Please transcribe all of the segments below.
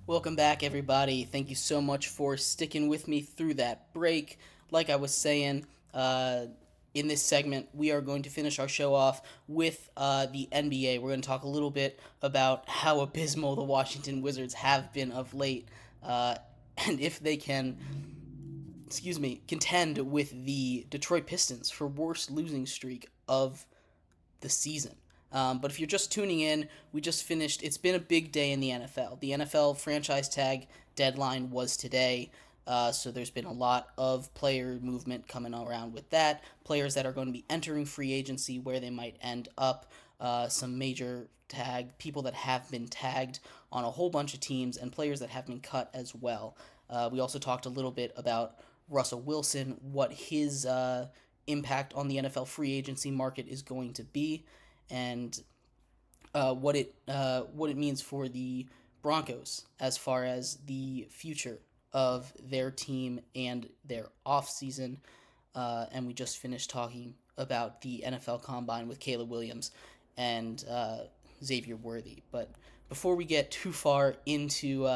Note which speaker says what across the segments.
Speaker 1: Welcome back, everybody. Thank you so much for sticking with me through that break. Like I was saying, in this segment, we are going to finish our show off with the NBA. We're going to talk a little bit about how abysmal the Washington Wizards have been of late, uh, and if they can, contend with the Detroit Pistons for worst losing streak of the season. But if you're just tuning in, we just finished. It's been a big day in the NFL. The NFL franchise tag deadline was today. So there's been a lot of player movement coming around with that. Players that are going to be entering free agency, where they might end up. Some major tag people that have been tagged on a whole bunch of teams, and players that have been cut as well. We also talked a little bit about Russell Wilson, what his impact on the NFL free agency market is going to be, and what it means for the Broncos as far as the future of their team and their offseason. And we just finished talking about the NFL Combine with Caleb Williams and Xavier Worthy. But before we get too far into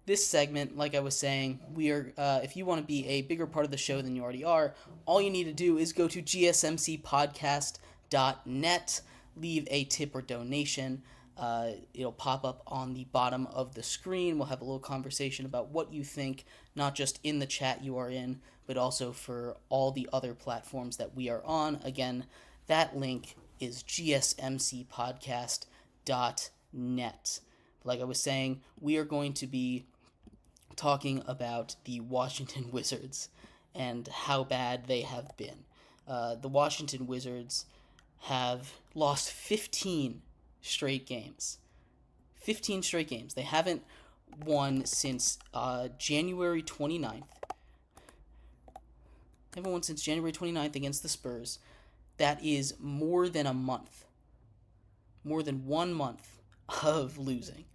Speaker 1: this segment, like I was saying, we are. If you want to be a bigger part of the show than you already are, all you need to do is go to gsmcpodcast.net, leave a tip or donation. It'll pop up on the bottom of the screen. We'll have a little conversation about what you think, not just in the chat you are in, but also for all the other platforms that we are on. Again, that link is gsmcpodcast.net. Like I was saying, we are going to be talking about the Washington Wizards and how bad they have been. The Washington Wizards have lost 15 straight games. 15 straight games. They haven't won since January 29th. They haven't won since January 29th against the Spurs. That is more than a month. More than 1 month of losing.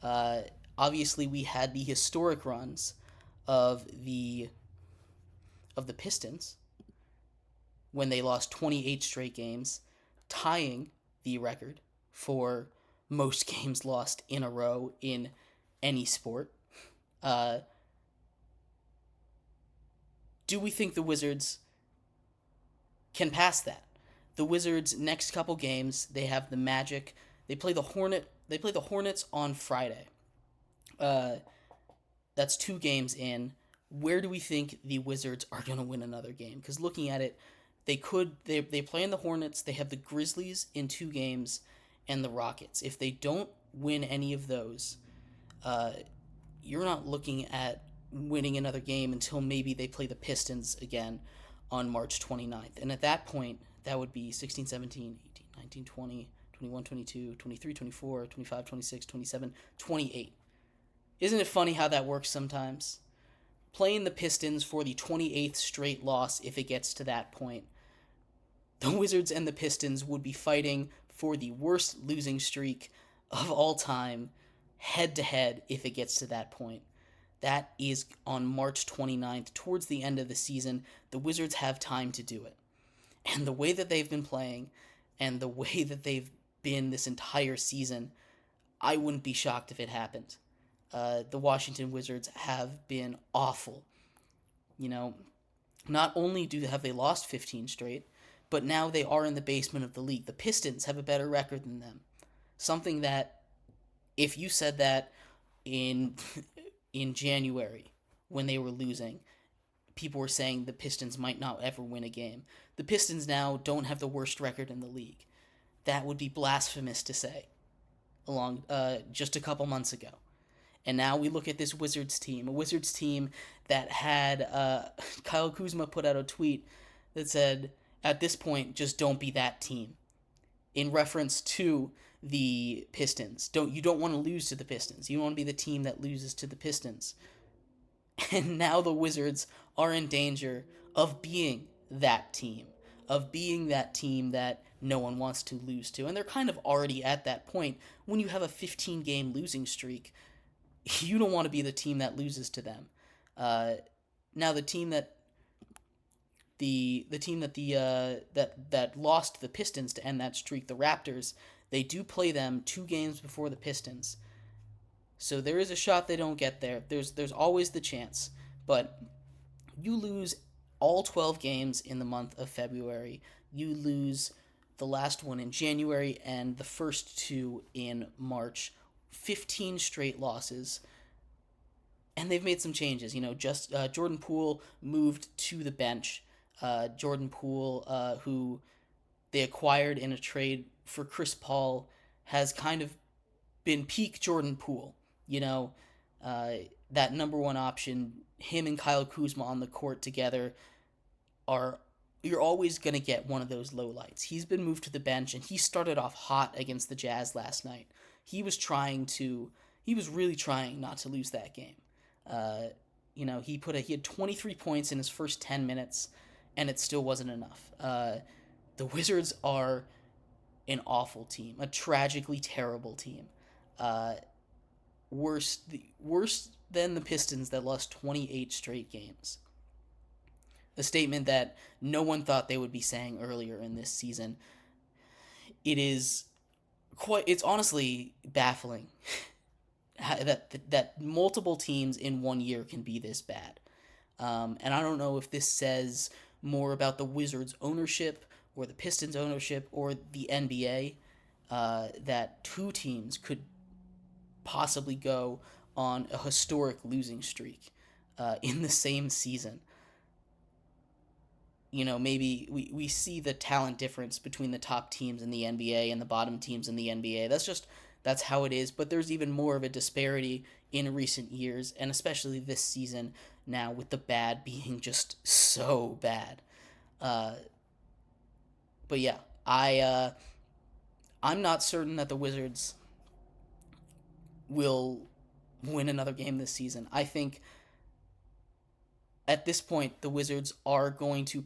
Speaker 1: Uh, Obviously, we had the historic runs of the Pistons when they lost 28 straight games, tying the record for most games lost in a row in any sport. Uh, do we think the Wizards can pass that? The Wizards' next couple games, they have the Magic. They play the Hornets on Friday. Uh, that's 2 games in. Where do we think the Wizards are going to win another game? Because looking at it, they play in the Hornets. They have the Grizzlies in 2 games, and the Rockets. If they don't win any of those, uh, you're not looking at winning another game until maybe they play the Pistons again on March 29th. And at that point, that would be 16, 17, 18, 19, 20, 21, 22, 23, 24, 25, 26, 27, 28. Isn't it funny how that works sometimes? Playing the Pistons for the 28th straight loss, if it gets to that point, the Wizards and the Pistons would be fighting for the worst losing streak of all time, head to head, if it gets to that point. That is on March 29th, towards the end of the season. The Wizards have time to do it. And the way that they've been playing, and the way that they've been this entire season, I wouldn't be shocked if it happened. The Washington Wizards have been awful. You know, not only have they lost 15 straight, but now they are in the basement of the league. The Pistons have a better record than them. Something that, if you said that in in January when they were losing, people were saying the Pistons might not ever win a game. The Pistons now don't have the worst record in the league. That would be blasphemous to say along just a couple months ago. And now we look at this Wizards team, a Wizards team that had Kyle Kuzma put out a tweet that said, at this point, just don't be that team, in reference to the Pistons. You don't want to lose to the Pistons. You don't want to be the team that loses to the Pistons. And now the Wizards are in danger of being that team, that no one wants to lose to. And they're kind of already at that point. When you have a 15-game losing streak, you don't want to be the team that loses to them. Now the team that that lost the Pistons to end that streak, the Raptors, they do play them 2 games before the Pistons. So there is a shot they don't get there. There's always the chance, but you lose all 12 games in the month of February. You lose the last one in January and the first two in March. 15 straight losses. And they've made some changes. Just Jordan Poole moved to the bench. Jordan Poole, who they acquired in a trade for Chris Paul, has kind of been peak Jordan Poole. Uh, that number one option, him and Kyle Kuzma on the court together are you're always going to get one of those lowlights. He's been moved to the bench, and he started off hot against the Jazz last night. He was really trying not to lose that game. He had 23 points in his first 10 minutes, and it still wasn't enough. The Wizards are an awful team, a tragically terrible team. Worse than the Pistons that lost 28 straight games. A statement that no one thought they would be saying earlier in this season. It's honestly baffling that multiple teams in 1 year can be this bad. And I don't know if this says more about the Wizards' ownership or the Pistons' ownership or the NBA, that two teams could possibly go on a historic losing streak in the same season. Maybe we see the talent difference between the top teams in the NBA and the bottom teams in the NBA. That's how it is, but there's even more of a disparity in recent years, and especially this season now, with the bad being just so bad. But yeah, I'm not certain that the Wizards will win another game this season. I think at this point the Wizards are going to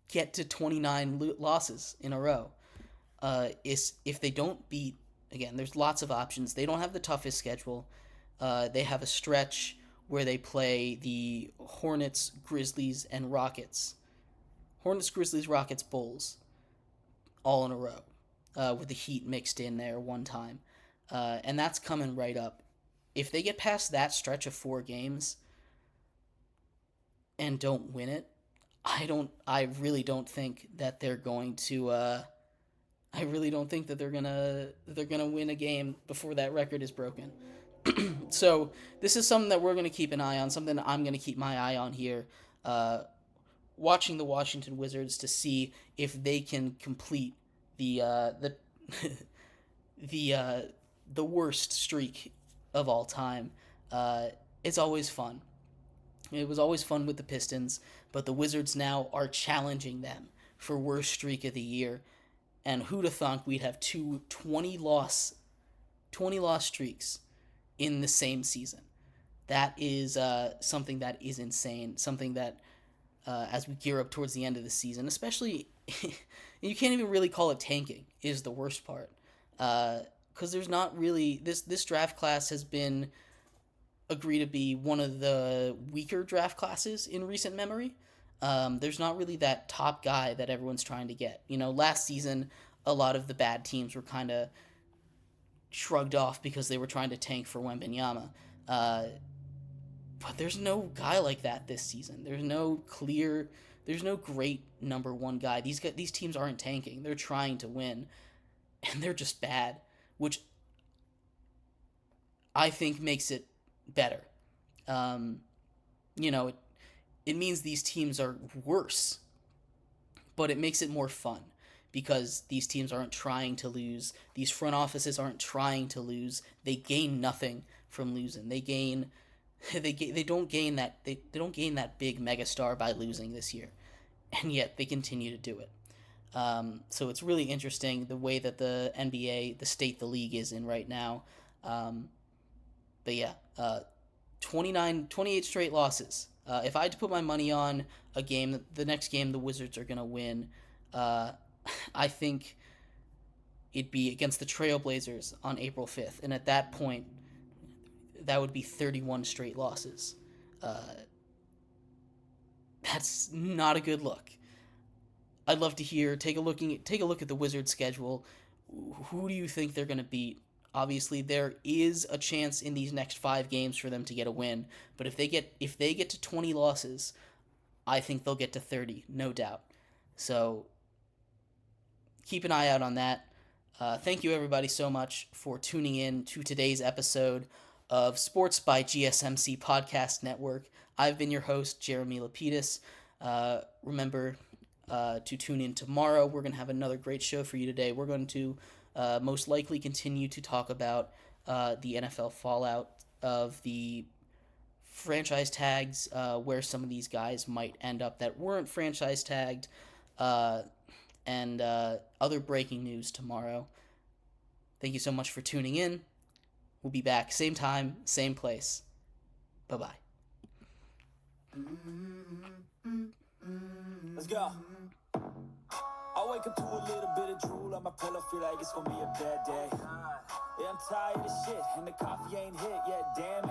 Speaker 1: get to 29 losses in a row. If they don't beat, again, there's lots of options. They don't have the toughest schedule. They have a stretch where they play the Hornets, Grizzlies, and Rockets. Hornets, Grizzlies, Rockets, Bulls, all in a row, with the Heat mixed in there one time. And that's coming right up. If they get past that stretch of 4 games and don't win it, I really don't think that they're going to. I really don't think that they're gonna win a game before that record is broken. So this is something that we're gonna keep an eye on. Something that I'm gonna keep my eye on here. Watching the Washington Wizards to see if they can complete the the worst streak of all time. It's always fun. It was always fun with the Pistons, but the Wizards now are challenging them for worst streak of the year. And who'd have thunk we'd have two 20 loss streaks in the same season. That is something that is insane. Something that, as we gear up towards the end of the season, especially, you can't even really call it tanking, is the worst part. Because there's not really, this draft class has been agreed to be one of the weaker draft classes in recent memory. There's not really that top guy that everyone's trying to get. Last season, a lot of the bad teams were kind of shrugged off because they were trying to tank for Wembanyama. But there's no guy like that this season. There's no great number one guy. These teams aren't tanking. They're trying to win, and they're just bad, which I think makes it better. It means these teams are worse, but it makes it more fun because these teams aren't trying to lose. These front offices aren't trying to lose. They gain nothing from losing. They don't gain that big megastar by losing this year, and yet they continue to do it. So it's really interesting the way that the NBA, the state the league is in right now. But yeah, 28 straight losses. If I had to put my money on a game, the next game the Wizards are going to win, I think it'd be against the Trailblazers on April 5th. And at that point, that would be 31 straight losses. That's not a good look. I'd love to take a look at the Wizards schedule. Who do you think they're going to beat Obviously, there is a chance in these next 5 games for them to get a win, but if they get to 20 losses, I think they'll get to 30, no doubt. So keep an eye out on that. Thank you, everybody, so much for tuning in to today's episode of Sports by GSMC Podcast Network. I've been your host, Jeremy Lapidus. Remember to tune in tomorrow. We're going to have another great show for you today. We're going to most likely continue to talk about the NFL fallout of the franchise tags, where some of these guys might end up that weren't franchise tagged, and other breaking news tomorrow. Thank you so much for tuning in. We'll be back same time, same place. Bye-bye.
Speaker 2: Let's go. I wake up to a little bit of drool on my pillow, feel like it's gonna be a bad day. Yeah, I'm tired of shit, and the coffee ain't hit yet, damn